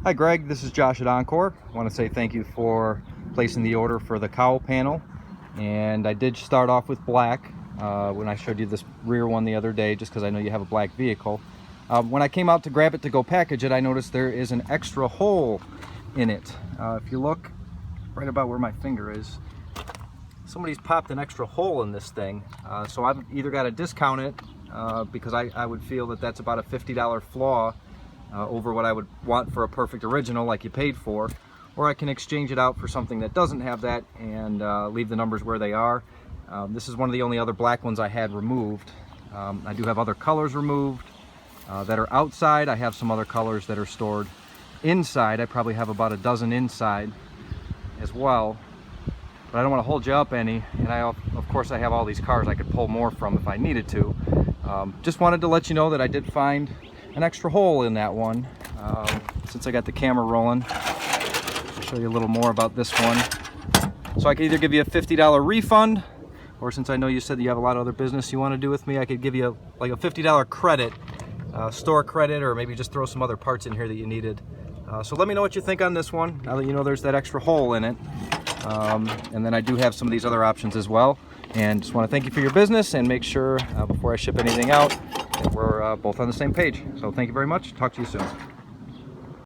Hi Greg, this is Josh at Encore. I want to say thank you for placing the order for the Cowl panel. And I did start off with black when I showed you this rear one the other day, just because I know you have a black vehicle. When I came out to grab it to go package it, I noticed there is an extra hole in it. If you look right about where my finger is, somebody's popped an extra hole in this thing. So I've either got to discount it because I would feel that that's about a $50 flaw over what I would want for a perfect original like you paid for, or I can exchange it out for something that doesn't have that and leave the numbers where they are. This is one of the only other black ones I had removed. I do have other colors removed that are outside. I have some other colors that are stored inside. I probably have about a dozen inside as well, but I don't want to hold you up any, and of course I have all these cars I could pull more from if I needed to. Just wanted to let you know that I did find an extra hole in that one. Since I got the camera rolling, I'll show you a little more about this one. So I could either give you a $50 refund, or since I know you said that you have a lot of other business you want to do with me, I could give you like a $50 credit, store credit, or maybe just throw some other parts in here that you needed. So let me know what you think on this one, now that you know there's that extra hole in it. And then I do have some of these other options as well. And just want to thank you for your business, and make sure before I ship anything out that we're both on the same page. So thank you very much. Talk to you soon.